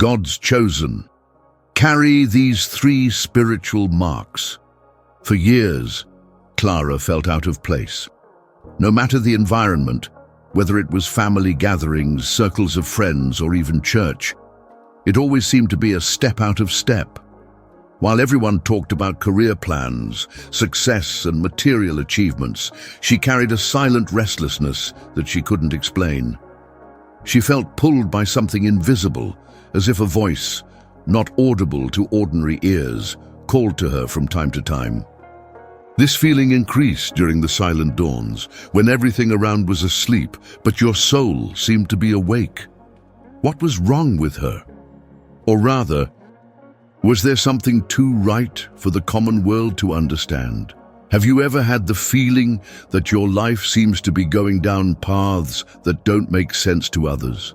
God's chosen, carry these three spiritual marks. For years, Clara felt out of place. No matter the environment, whether it was family gatherings, circles of friends, or even church, it always seemed to be a step out of step. While everyone talked about career plans, success, and material achievements, she carried a silent restlessness that she couldn't explain. She felt pulled by something invisible, as if a voice, not audible to ordinary ears, called to her from time to time. This feeling increased during the silent dawns, when everything around was asleep, but your soul seemed to be awake. What was wrong with her? Or rather, was there something too right for the common world to understand? Have you ever had the feeling that your life seems to be going down paths that don't make sense to others?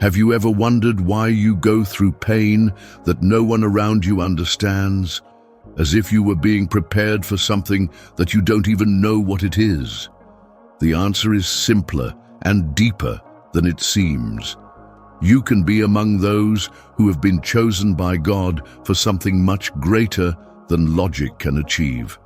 Have you ever wondered why you go through pain that no one around you understands, as if you were being prepared for something that you don't even know what it is? The answer is simpler and deeper than it seems. You can be among those who have been chosen by God for something much greater than logic can achieve.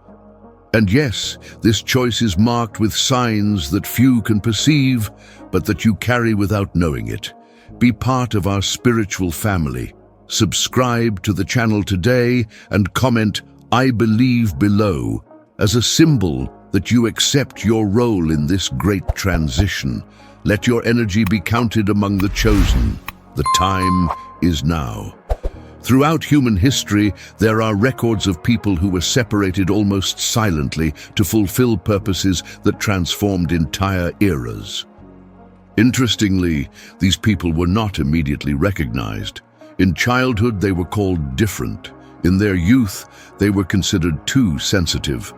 And yes, this choice is marked with signs that few can perceive, but that you carry without knowing it. Be part of our spiritual family. Subscribe to the channel today and comment "I believe" below as a symbol that you accept your role in this great transition. Let your energy be counted among the chosen. The time is now. Throughout human history, there are records of people who were separated almost silently to fulfill purposes that transformed entire eras. Interestingly, these people were not immediately recognized. In childhood, they were called different. In their youth, they were considered too sensitive.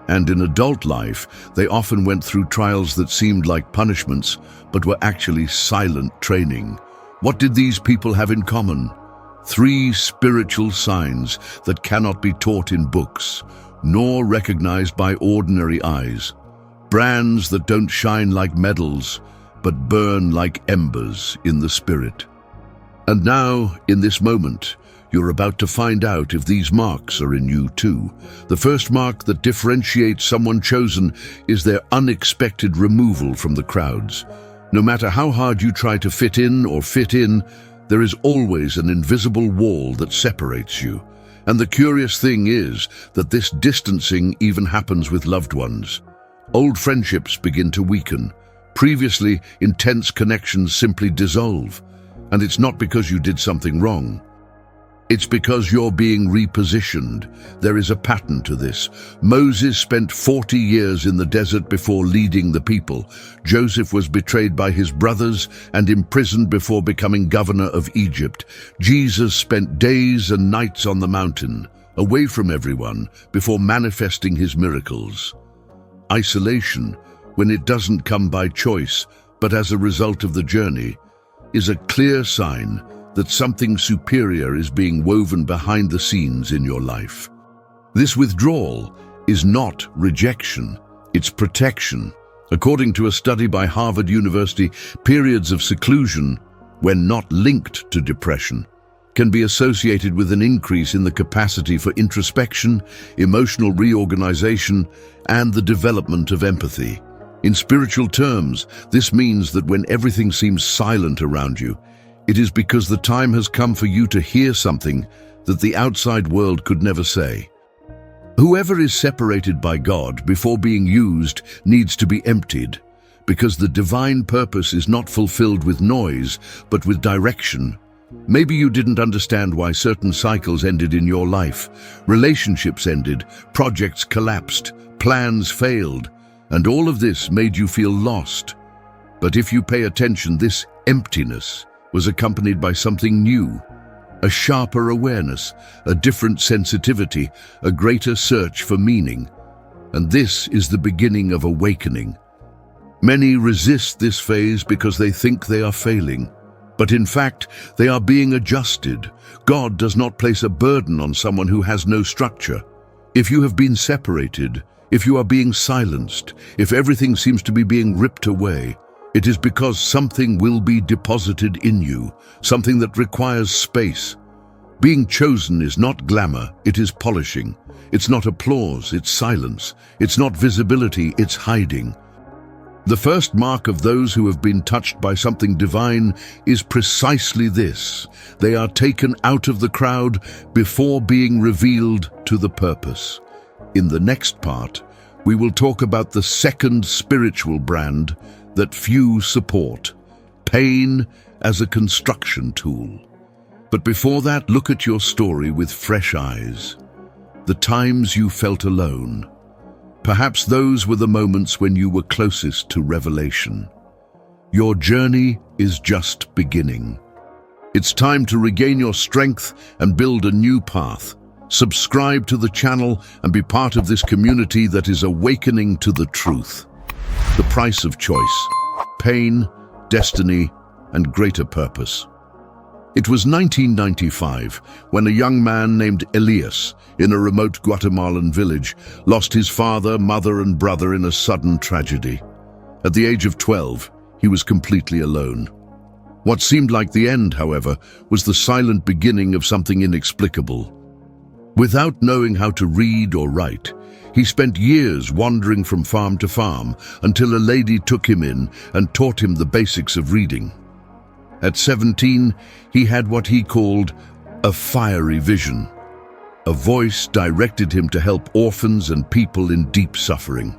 And in adult life, they often went through trials that seemed like punishments, but were actually silent training. What did these people have in common? Three spiritual signs that cannot be taught in books, nor recognized by ordinary eyes. Brands that don't shine like medals, but burn like embers in the spirit. And now, in this moment, you're about to find out if these marks are in you too. The first mark that differentiates someone chosen is their unexpected removal from the crowds. No matter how hard you try to fit in, there is always an invisible wall that separates you. And the curious thing is that this distancing even happens with loved ones. Old friendships begin to weaken. Previously intense connections simply dissolve. And it's not because you did something wrong. It's because you're being repositioned. There is a pattern to this. Moses spent 40 years in the desert before leading the people. Joseph was betrayed by his brothers and imprisoned before becoming governor of Egypt. Jesus spent days and nights on the mountain, away from everyone, before manifesting his miracles. Isolation, when it doesn't come by choice, but as a result of the journey, is a clear sign that something superior is being woven behind the scenes in your life. This withdrawal is not rejection, it's protection. According to a study by Harvard University, periods of seclusion, when not linked to depression, can be associated with an increase in the capacity for introspection, emotional reorganization, and the development of empathy. In spiritual terms, this means that when everything seems silent around you, it is because the time has come for you to hear something that the outside world could never say. Whoever is separated by God before being used needs to be emptied, because the divine purpose is not fulfilled with noise, but with direction. Maybe you didn't understand why certain cycles ended in your life. Relationships ended, projects collapsed, plans failed, and all of this made you feel lost. But if you pay attention, this emptiness was accompanied by something new, a sharper awareness, a different sensitivity, a greater search for meaning. And this is the beginning of awakening. Many resist this phase because they think they are failing, but in fact, they are being adjusted. God does not place a burden on someone who has no structure. If you have been separated, if you are being silenced, if everything seems to be being ripped away, It is because something will be deposited in you, something that requires space. Being chosen is not glamour, it is polishing. It's not applause, it's silence. It's not visibility, it's hiding. The first mark of those who have been touched by something divine is precisely this. They are taken out of the crowd before being revealed to the purpose. In the next part, we will talk about the second spiritual brand that few support: pain as a construction tool. But before that, look at your story with fresh eyes. The times you felt alone. Perhaps those were the moments when you were closest to revelation. Your journey is just beginning. It's time to regain your strength and build a new path. Subscribe to the channel and be part of this community that is awakening to the truth. The price of choice: pain, destiny, and greater purpose. It was 1995 when a young man named Elias, in a remote Guatemalan village, lost his father, mother, and brother in a sudden tragedy. At the age of 12, he was completely alone. What seemed like the end, however, was the silent beginning of something inexplicable. Without knowing how to read or write, he spent years wandering from farm to farm until a lady took him in and taught him the basics of reading. At 17, he had what he called a fiery vision. A voice directed him to help orphans and people in deep suffering.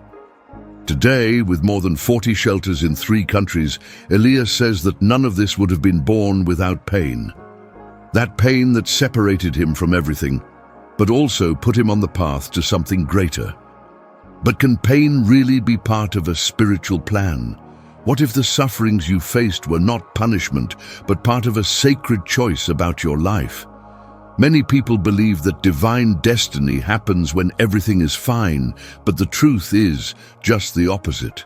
Today, with more than 40 shelters in 3 countries, Elias says that none of this would have been born without pain. That pain that separated him from everything, but also put him on the path to something greater. But can pain really be part of a spiritual plan? What if the sufferings you faced were not punishment, but part of a sacred choice about your life? Many people believe that divine destiny happens when everything is fine, but the truth is just the opposite.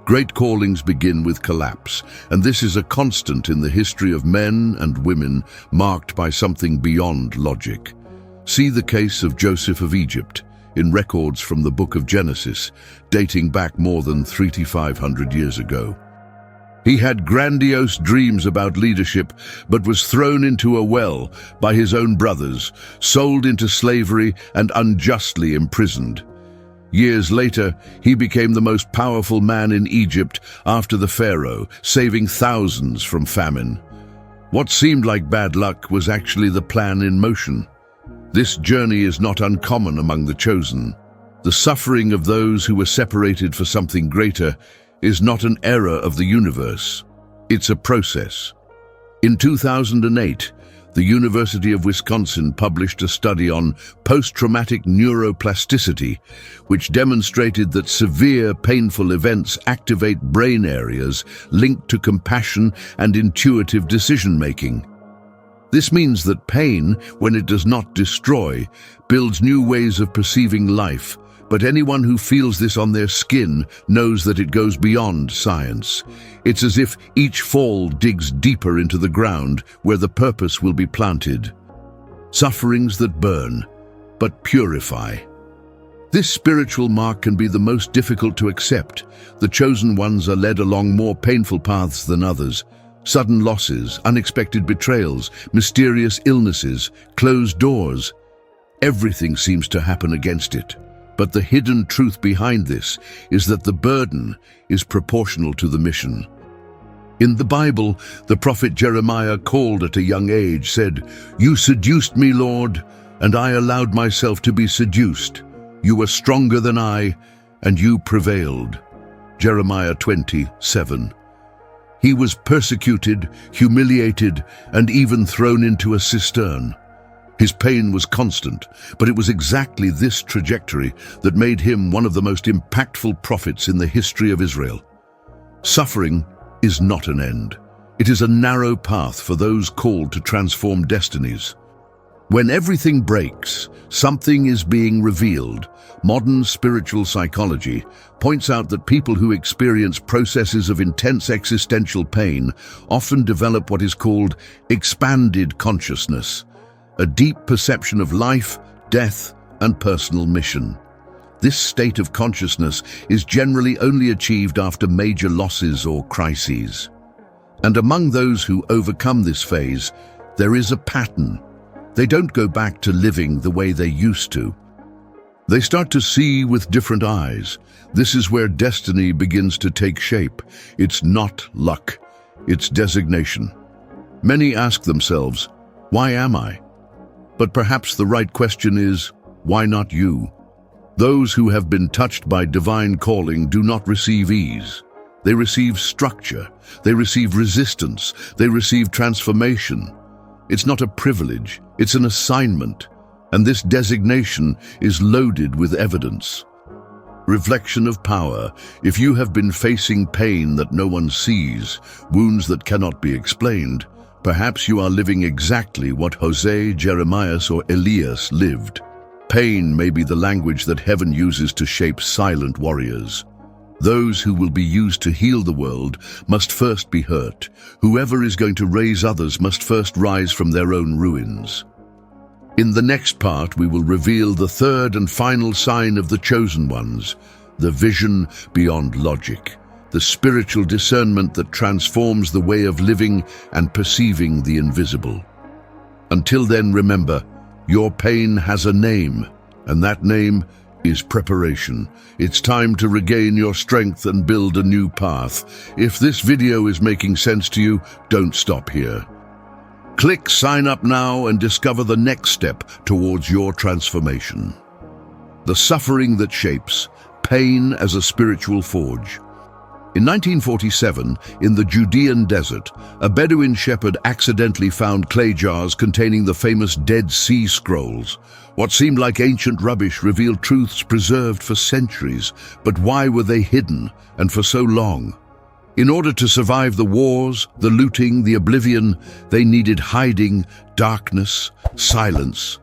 Great callings begin with collapse, and this is a constant in the history of men and women marked by something beyond logic. See the case of Joseph of Egypt in records from the book of Genesis, dating back more than 3,500 years ago. He had grandiose dreams about leadership, but was thrown into a well by his own brothers, sold into slavery, and unjustly imprisoned. Years later, he became the most powerful man in Egypt after the Pharaoh, saving thousands from famine. What seemed like bad luck was actually the plan in motion. This journey is not uncommon among the chosen. The suffering of those who were separated for something greater is not an error of the universe. It's a process. In 2008, the University of Wisconsin published a study on post-traumatic neuroplasticity, which demonstrated that severe, painful events activate brain areas linked to compassion and intuitive decision-making. This means that pain, when it does not destroy, builds new ways of perceiving life, but anyone who feels this on their skin knows that it goes beyond science. It's as if each fall digs deeper into the ground where the purpose will be planted. Sufferings that burn, but purify. This spiritual mark can be the most difficult to accept. The chosen ones are led along more painful paths than others. Sudden losses, unexpected betrayals, mysterious illnesses, closed doors. Everything seems to happen against it. But the hidden truth behind this is that the burden is proportional to the mission. In the Bible, the prophet Jeremiah, called at a young age, said, "You seduced me, Lord, and I allowed myself to be seduced. You were stronger than I, and you prevailed." Jeremiah 20:7. He was persecuted, humiliated, and even thrown into a cistern. His pain was constant, but it was exactly this trajectory that made him one of the most impactful prophets in the history of Israel. Suffering is not an end. It is a narrow path for those called to transform destinies. When everything breaks, something is being revealed. Modern spiritual psychology points out that people who experience processes of intense existential pain often develop what is called expanded consciousness, a deep perception of life, death, and personal mission. This state of consciousness is generally only achieved after major losses or crises. And among those who overcome this phase, there is a pattern. They don't go back to living the way they used to. They start to see with different eyes. This is where destiny begins to take shape. It's not luck, it's designation. Many ask themselves, why am I? But perhaps the right question is, why not you? Those who have been touched by divine calling do not receive ease. They receive structure, they receive resistance, they receive transformation. It's not a privilege, it's an assignment, and this designation is loaded with evidence. Reflection of power. If you have been facing pain that no one sees, wounds that cannot be explained, perhaps you are living exactly what Jose, Jeremiah, or Elias lived. Pain may be the language that heaven uses to shape silent warriors. Those who will be used to heal the world must first be hurt. Whoever is going to raise others must first rise from their own ruins. In the next part, we will reveal the third and final sign of the chosen ones, the vision beyond logic, the spiritual discernment that transforms the way of living and perceiving the invisible. Until then, remember, your pain has a name, and that name is preparation. It's time to regain your strength and build a new path. If this video is making sense to you, don't stop here. Click sign up now and discover the next step towards your transformation. The suffering that shapes, pain as a spiritual forge. In 1947, in the Judean desert, a Bedouin shepherd accidentally found clay jars containing the famous Dead Sea Scrolls. What seemed like ancient rubbish revealed truths preserved for centuries. But why were they hidden, and for so long? In order to survive the wars, the looting, the oblivion, they needed hiding, darkness, silence.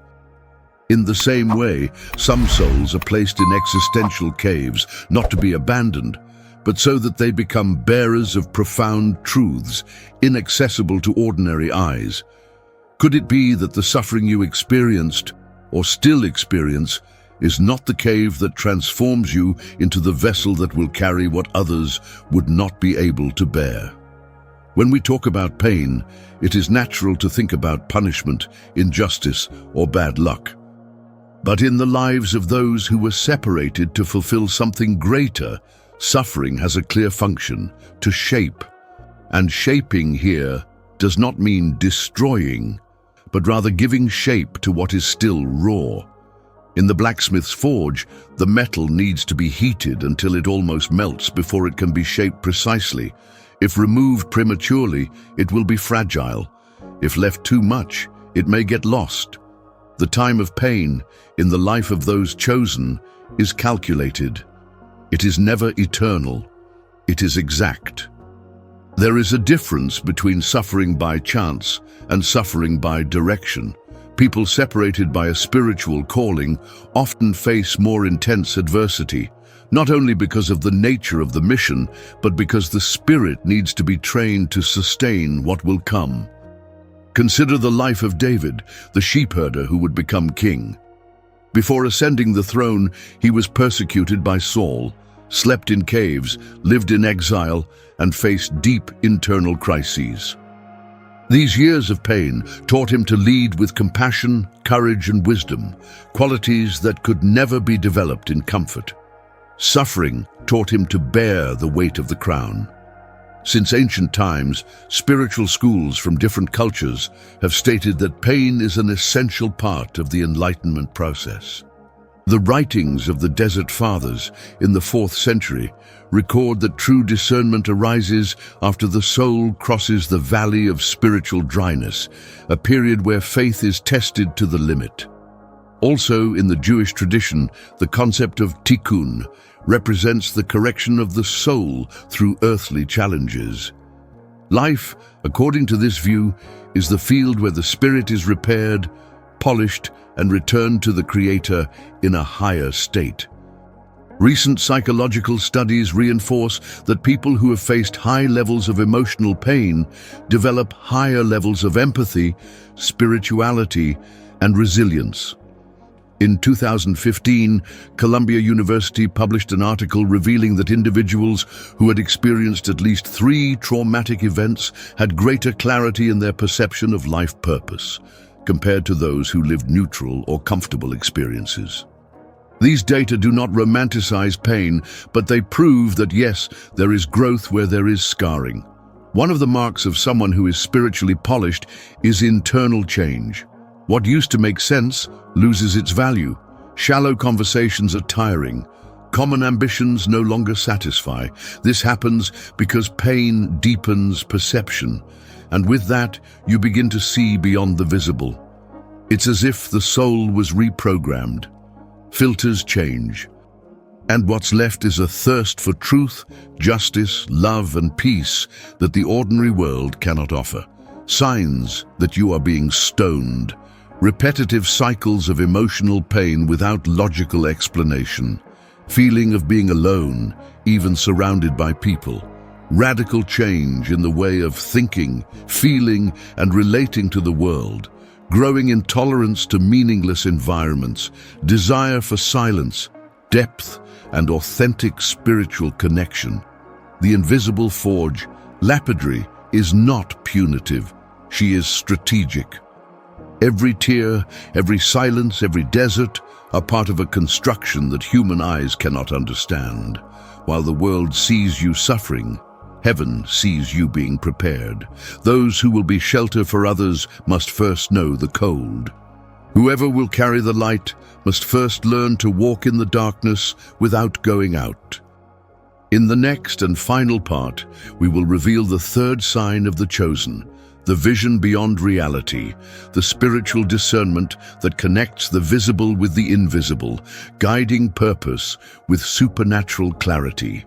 In the same way, some souls are placed in existential caves, not to be abandoned, but so that they become bearers of profound truths, inaccessible to ordinary eyes. Could it be that the suffering you experienced, or still experience, is not the cave that transforms you into the vessel that will carry what others would not be able to bear? When we talk about pain, it is natural to think about punishment, injustice, or bad luck. But in the lives of those who were separated to fulfill something greater, suffering has a clear function: to shape. And shaping here does not mean destroying, but rather giving shape to what is still raw. In the blacksmith's forge, the metal needs to be heated until it almost melts before it can be shaped precisely. If removed prematurely, it will be fragile. If left too much, it may get lost. The time of pain in the life of those chosen is calculated. It is never eternal. It is exact. There is a difference between suffering by chance and suffering by direction. People separated by a spiritual calling often face more intense adversity, not only because of the nature of the mission, but because the spirit needs to be trained to sustain what will come. Consider the life of David, the sheepherder who would become king. Before ascending the throne, he was persecuted by Saul, slept in caves, lived in exile, and faced deep internal crises. These years of pain taught him to lead with compassion, courage, and wisdom, qualities that could never be developed in comfort. Suffering taught him to bear the weight of the crown. Since ancient times, spiritual schools from different cultures have stated that pain is an essential part of the enlightenment process. The writings of the Desert Fathers in the 4th century record that true discernment arises after the soul crosses the valley of spiritual dryness, a period where faith is tested to the limit. Also, in the Jewish tradition, the concept of tikkun represents the correction of the soul through earthly challenges. Life, according to this view, is the field where the spirit is repaired, polished, and returned to the Creator in a higher state. Recent psychological studies reinforce that people who have faced high levels of emotional pain develop higher levels of empathy, spirituality, and resilience. In 2015, Columbia University published an article revealing that individuals who had experienced at least 3 traumatic events had greater clarity in their perception of life purpose, compared to those who lived neutral or comfortable experiences. These data do not romanticize pain, but they prove that yes, there is growth where there is scarring. One of the marks of someone who is spiritually polished is internal change. What used to make sense loses its value. Shallow conversations are tiring. Common ambitions no longer satisfy. This happens because pain deepens perception, and with that, you begin to see beyond the visible. It's as if the soul was reprogrammed. Filters change, and what's left is a thirst for truth, justice, love, and peace that the ordinary world cannot offer. Signs that you are being stoned. Repetitive cycles of emotional pain without logical explanation. Feeling of being alone, even surrounded by people. Radical change in the way of thinking, feeling, and relating to the world. Growing intolerance to meaningless environments. Desire for silence, depth, and authentic spiritual connection. The invisible forge, lapidary, is not punitive. She is strategic. Every tear, every silence, every desert are part of a construction that human eyes cannot understand. While the world sees you suffering, heaven sees you being prepared. Those who will be shelter for others must first know the cold. Whoever will carry the light must first learn to walk in the darkness without going out. In the next and final part, we will reveal the third sign of the chosen, the vision beyond reality, the spiritual discernment that connects the visible with the invisible, guiding purpose with supernatural clarity.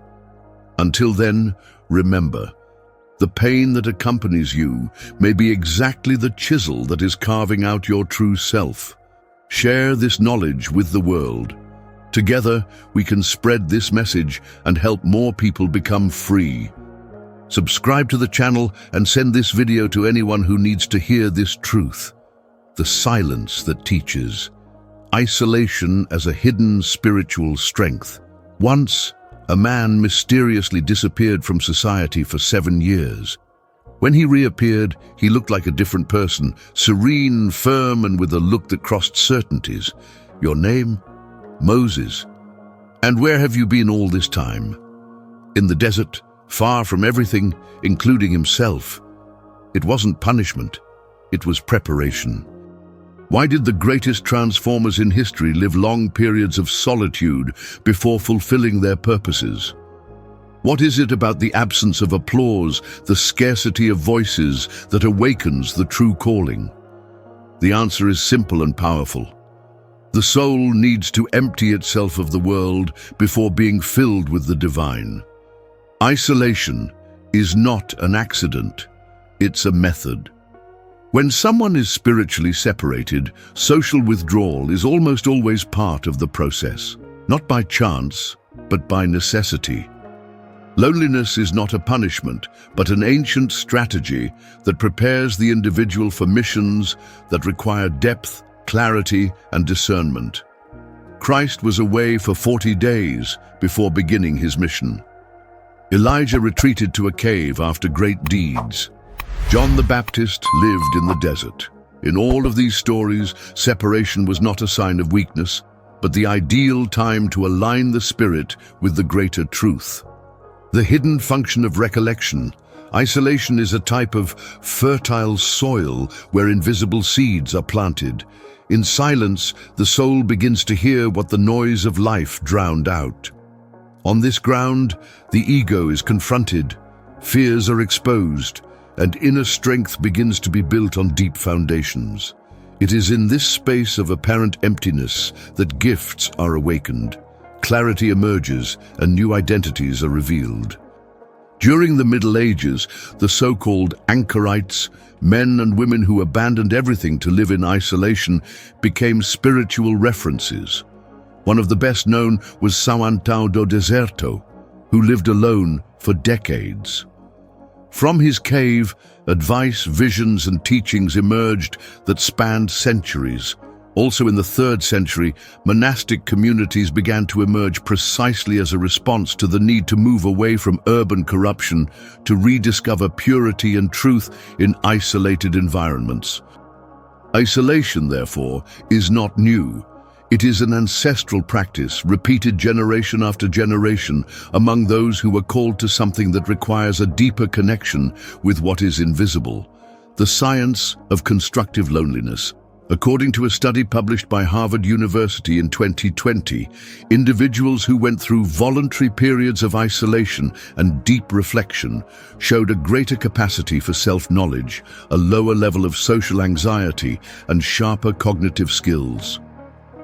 Until then, remember, the pain that accompanies you may be exactly the chisel that is carving out your true self. Share this knowledge with the world. Together, we can spread this message and help more people become free. Subscribe to the channel and send this video to anyone who needs to hear this truth. The silence that teaches. Isolation as a hidden spiritual strength. Once, a man mysteriously disappeared from society for 7 years. When he reappeared, he looked like a different person, serene, firm, and with a look that crossed certainties. Your name? Moses. And where have you been all this time? In the desert, far from everything, including himself. It wasn't punishment, it was preparation. Why did the greatest transformers in history live long periods of solitude before fulfilling their purposes? What is it about the absence of applause, the scarcity of voices, that awakens the true calling? The answer is simple and powerful. The soul needs to empty itself of the world before being filled with the divine. Isolation is not an accident, it's a method. When someone is spiritually separated, social withdrawal is almost always part of the process, not by chance, but by necessity. Loneliness is not a punishment, but an ancient strategy that prepares the individual for missions that require depth, clarity, and discernment. Christ was away for 40 days before beginning his mission. Elijah retreated to a cave after great deeds. John the Baptist lived in the desert. In all of these stories, separation was not a sign of weakness, but the ideal time to align the spirit with the greater truth. The hidden function of recollection. Isolation is a type of fertile soil where invisible seeds are planted. In silence, the soul begins to hear what the noise of life drowned out. On this ground, the ego is confronted, fears are exposed, and inner strength begins to be built on deep foundations. It is in this space of apparent emptiness that gifts are awakened, clarity emerges, and new identities are revealed. During the Middle Ages, the so-called anchorites, men and women who abandoned everything to live in isolation, became spiritual references. One of the best known was São Antão do Deserto, who lived alone for decades. From his cave, advice, visions, and teachings emerged that spanned centuries, Also in the 3rd century, monastic communities began to emerge precisely as a response to the need to move away from urban corruption to rediscover purity and truth in isolated environments. Isolation, therefore, is not new. It is an ancestral practice, repeated generation after generation, among those who were called to something that requires a deeper connection with what is invisible. The science of constructive loneliness. According to a study published by Harvard University in 2020, individuals who went through voluntary periods of isolation and deep reflection showed a greater capacity for self-knowledge, a lower level of social anxiety, and sharper cognitive skills.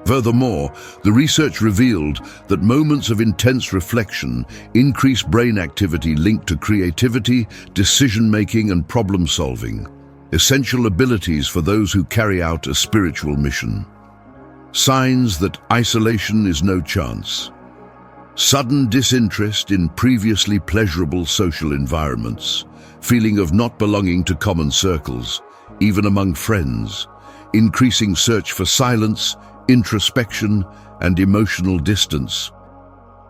Furthermore, the research revealed that moments of intense reflection increase brain activity linked to creativity, decision-making, and problem-solving, essential abilities for those who carry out a spiritual mission. Signs that isolation is no chance. Sudden disinterest in previously pleasurable social environments, feeling of not belonging to common circles, even among friends, increasing search for silence, introspection, and emotional distance.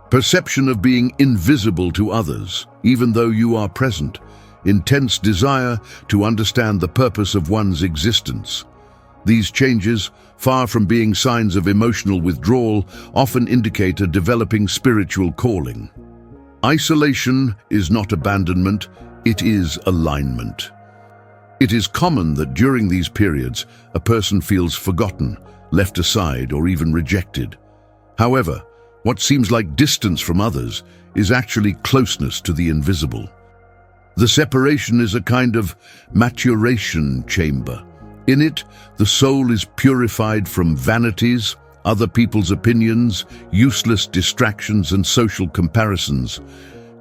Perception of being invisible to others, even though you are present. Intense desire to understand the purpose of one's existence. These changes, far from being signs of emotional withdrawal, often indicate a developing spiritual calling. Isolation is not abandonment, it is alignment. It is common that during these periods, a person feels forgotten, left aside, or even rejected. However, what seems like distance from others is actually closeness to the invisible. The separation is a kind of maturation chamber. In it, the soul is purified from vanities, other people's opinions, useless distractions, and social comparisons.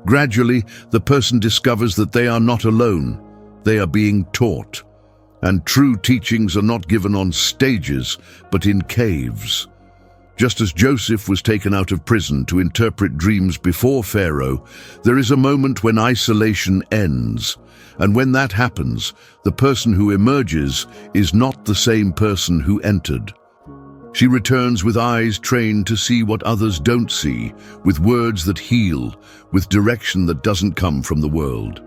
Gradually, the person discovers that they are not alone. They are being taught. And true teachings are not given on stages, but in caves. Just as Joseph was taken out of prison to interpret dreams before Pharaoh, there is a moment when isolation ends. And when that happens, the person who emerges is not the same person who entered. She returns with eyes trained to see what others don't see, with words that heal, with direction that doesn't come from the world.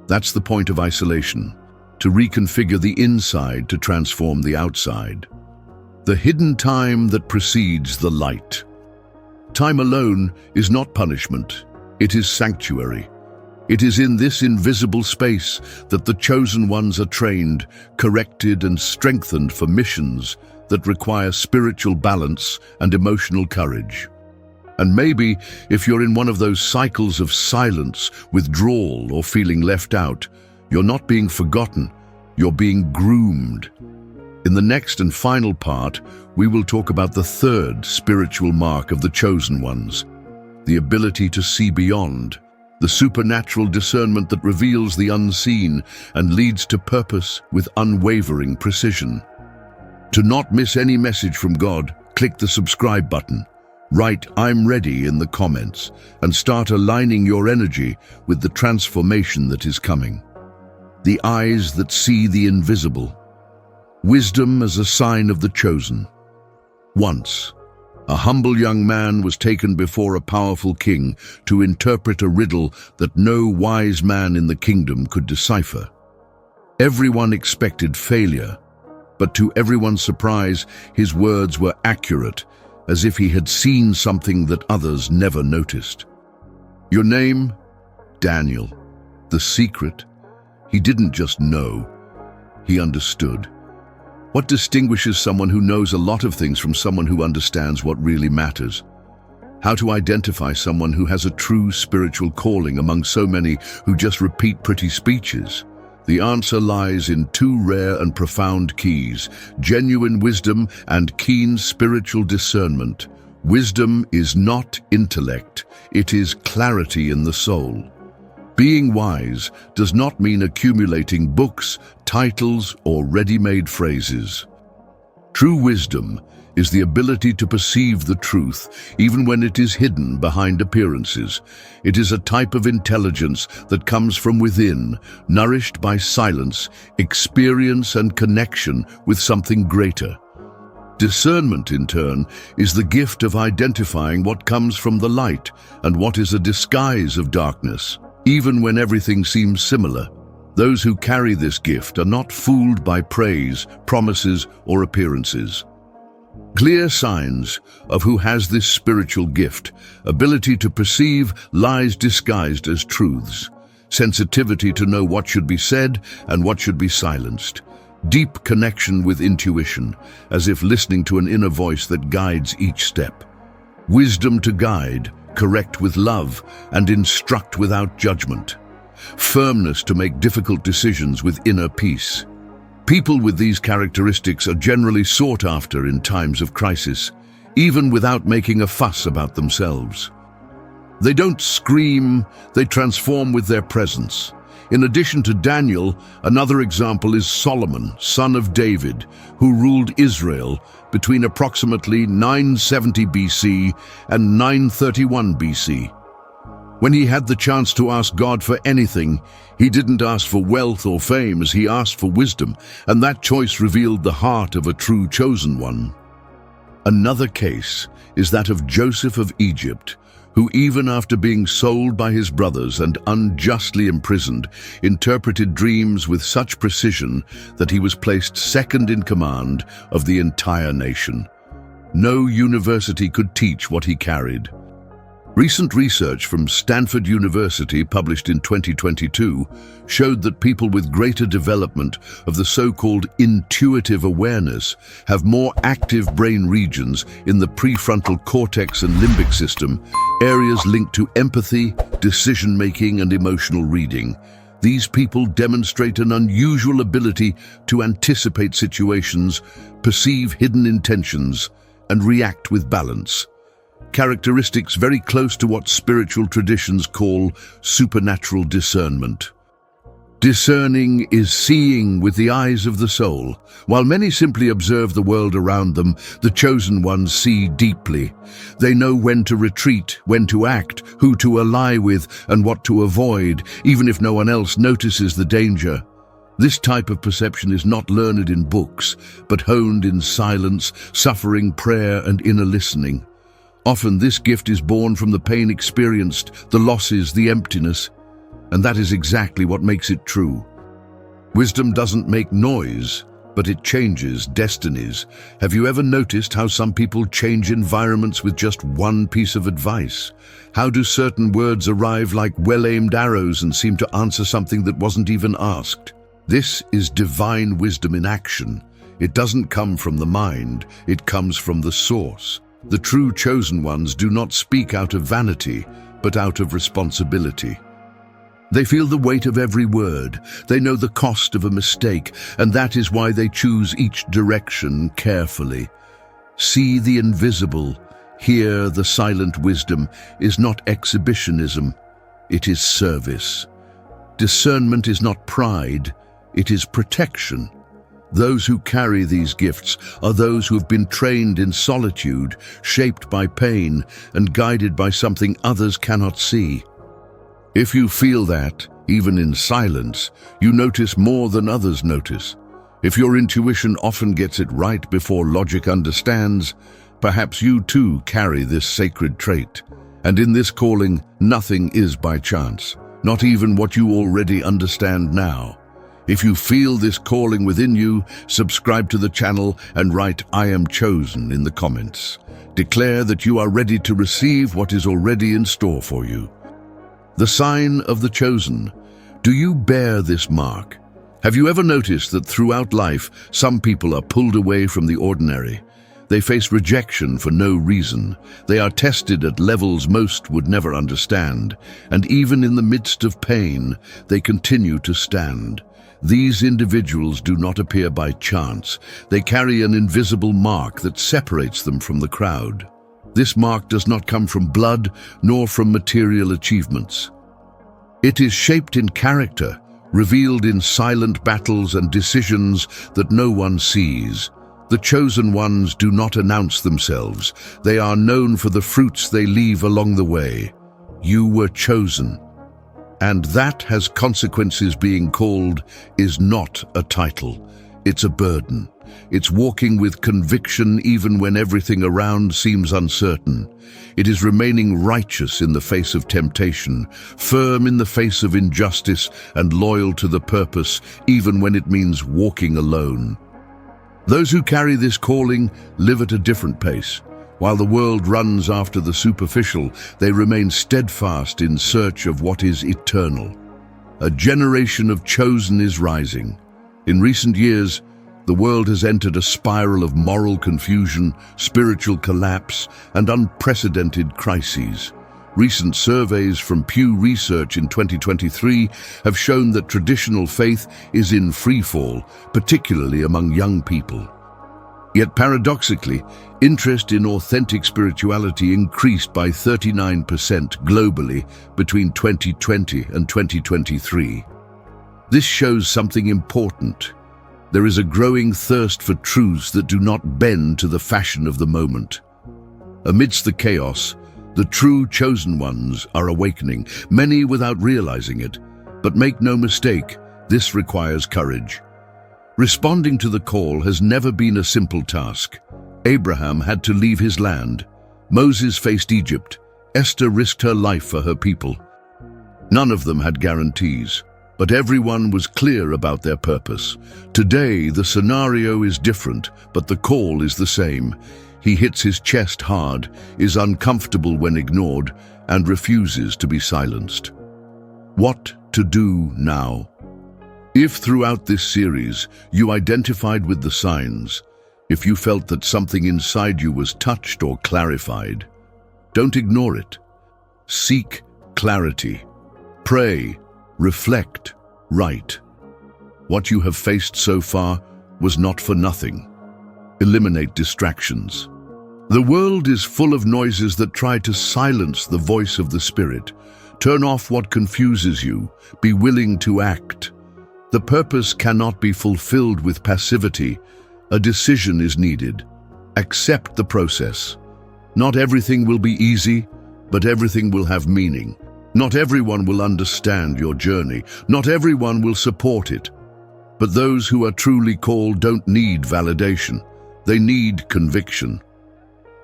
That's the point of isolation, to reconfigure the inside to transform the outside. The hidden time that precedes the light. Time alone is not punishment, it is sanctuary. It is in this invisible space that the chosen ones are trained, corrected, and strengthened for missions that require spiritual balance and emotional courage. And maybe, if you're in one of those cycles of silence, withdrawal, or feeling left out, you're not being forgotten, you're being groomed. In the next and final part, we will talk about the 3rd spiritual mark of the chosen ones, the ability to see beyond, the supernatural discernment that reveals the unseen and leads to purpose with unwavering precision. To not miss any message from God, click the subscribe button, write "I'm ready" in the comments, and start aligning your energy with the transformation that is coming. The eyes that see the invisible. Wisdom as a sign of the chosen. Once, a humble young man was taken before a powerful king to interpret a riddle that no wise man in the kingdom could decipher. Everyone expected failure, but to everyone's surprise, his words were accurate, as if he had seen something that others never noticed. Your name? Daniel. The secret? He didn't just know, he understood. What distinguishes someone who knows a lot of things from someone who understands what really matters? How to identify someone who has a true spiritual calling among so many who just repeat pretty speeches? The answer lies in 2 rare and profound keys: genuine wisdom and keen spiritual discernment. Wisdom is not intellect, it is clarity in the soul. Being wise does not mean accumulating books, titles, or ready-made phrases. True wisdom is the ability to perceive the truth, even when it is hidden behind appearances. It is a type of intelligence that comes from within, nourished by silence, experience, and connection with something greater. Discernment, in turn, is the gift of identifying what comes from the light and what is a disguise of darkness, even when everything seems similar. Those who carry this gift are not fooled by praise, promises, or appearances. Clear signs of who has this spiritual gift: ability to perceive lies disguised as truths, sensitivity to know what should be said and what should be silenced, deep connection with intuition, as if listening to an inner voice that guides each step, wisdom to guide, correct with love, and instruct without judgment, firmness to make difficult decisions with inner peace. People with these characteristics are generally sought after in times of crisis, even without making a fuss about themselves. They don't scream, they transform with their presence. In addition to Daniel, another example is Solomon, son of David, who ruled Israel between approximately 970 BC and 931 BC. When he had the chance to ask God for anything, he didn't ask for wealth or fame, as he asked for wisdom, and that choice revealed the heart of a true chosen one. Another case is that of Joseph of Egypt, who, even after being sold by his brothers and unjustly imprisoned, interpreted dreams with such precision that he was placed second in command of the entire nation. No university could teach what he carried. Recent research from Stanford University, published in 2022, showed that people with greater development of the so-called intuitive awareness have more active brain regions in the prefrontal cortex and limbic system, areas linked to empathy, decision-making, and emotional reading. These people demonstrate an unusual ability to anticipate situations, perceive hidden intentions, and react with balance. Characteristics very close to what spiritual traditions call supernatural discernment. Discerning is seeing with the eyes of the soul. While many simply observe the world around them, the chosen ones see deeply. They know when to retreat, when to act, who to ally with, and what to avoid, even if no one else notices the danger. This type of perception is not learned in books, but honed in silence, suffering, prayer, and inner listening. Often this gift is born from the pain experienced, the losses, the emptiness, and that is exactly what makes it true. Wisdom doesn't make noise, but it changes destinies. Have you ever noticed how some people change environments with just one piece of advice? How do certain words arrive like well-aimed arrows and seem to answer something that wasn't even asked? This is divine wisdom in action. It doesn't come from the mind, it comes from the source. The true chosen ones do not speak out of vanity, but out of responsibility. They feel the weight of every word, they know the cost of a mistake, and that is why they choose each direction carefully. See the invisible, hear the silent wisdom is not exhibitionism, it is service. Discernment is not pride, it is protection. Those who carry these gifts are those who have been trained in solitude, shaped by pain, and guided by something others cannot see. If you feel that, even in silence, you notice more than others notice. If your intuition often gets it right before logic understands, perhaps you too carry this sacred trait. And in this calling, nothing is by chance, not even what you already understand now. If you feel this calling within you, subscribe to the channel and write "I am chosen" in the comments. Declare that you are ready to receive what is already in store for you. The sign of the chosen. Do you bear this mark? Have you ever noticed that throughout life, some people are pulled away from the ordinary? They face rejection for no reason. They are tested at levels most would never understand. And even in the midst of pain, they continue to stand. These individuals do not appear by chance. They carry an invisible mark that separates them from the crowd. This mark does not come from blood nor from material achievements. It is shaped in character, revealed in silent battles and decisions that no one sees. The chosen ones do not announce themselves. They are known for the fruits they leave along the way. You were chosen. And that has consequences. Being called is not a title. It's a burden. It's walking with conviction even when everything around seems uncertain. It is remaining righteous in the face of temptation, firm in the face of injustice, and loyal to the purpose even when it means walking alone. Those who carry this calling live at a different pace. While the world runs after the superficial, they remain steadfast in search of what is eternal. A generation of chosen is rising. In recent years, the world has entered a spiral of moral confusion, spiritual collapse, and unprecedented crises. Recent surveys from Pew Research in 2023 have shown that traditional faith is in freefall, particularly among young people. Yet paradoxically, interest in authentic spirituality increased by 39% globally between 2020 and 2023. This shows something important. There is a growing thirst for truths that do not bend to the fashion of the moment. Amidst the chaos, the true chosen ones are awakening, many without realizing it. But make no mistake, this requires courage. Responding to the call has never been a simple task. Abraham had to leave his land. Moses faced Egypt. Esther risked her life for her people. None of them had guarantees, but everyone was clear about their purpose. Today, the scenario is different, but the call is the same. He hits his chest hard, is uncomfortable when ignored, and refuses to be silenced. What to do now? If throughout this series you identified with the signs, if you felt that something inside you was touched or clarified, don't ignore it. Seek clarity. Pray. Reflect, write. What you have faced so far was not for nothing. Eliminate distractions. The world is full of noises that try to silence the voice of the Spirit. Turn off what confuses you. Be willing to act. The purpose cannot be fulfilled with passivity. A decision is needed. Accept the process. Not everything will be easy, but everything will have meaning. Not everyone will understand your journey. Not everyone will support it. But those who are truly called don't need validation. They need conviction.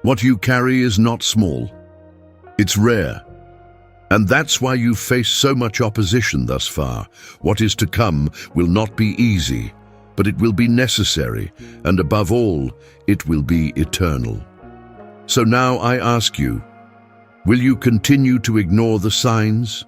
What you carry is not small. It's rare. And that's why you've faced so much opposition thus far. What is to come will not be easy, but it will be necessary, and above all, it will be eternal. So now I ask you, will you continue to ignore the signs?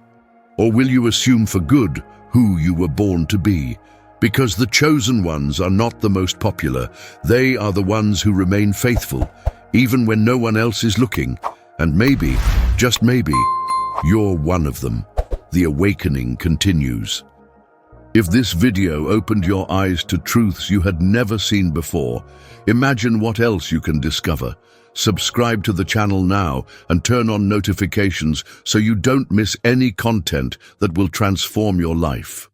Or will you assume for good who you were born to be? Because the chosen ones are not the most popular. They are the ones who remain faithful, even when no one else is looking. And maybe, just maybe, you're one of them. The awakening continues. If this video opened your eyes to truths you had never seen before, imagine what else you can discover. Subscribe to the channel now and turn on notifications so you don't miss any content that will transform your life.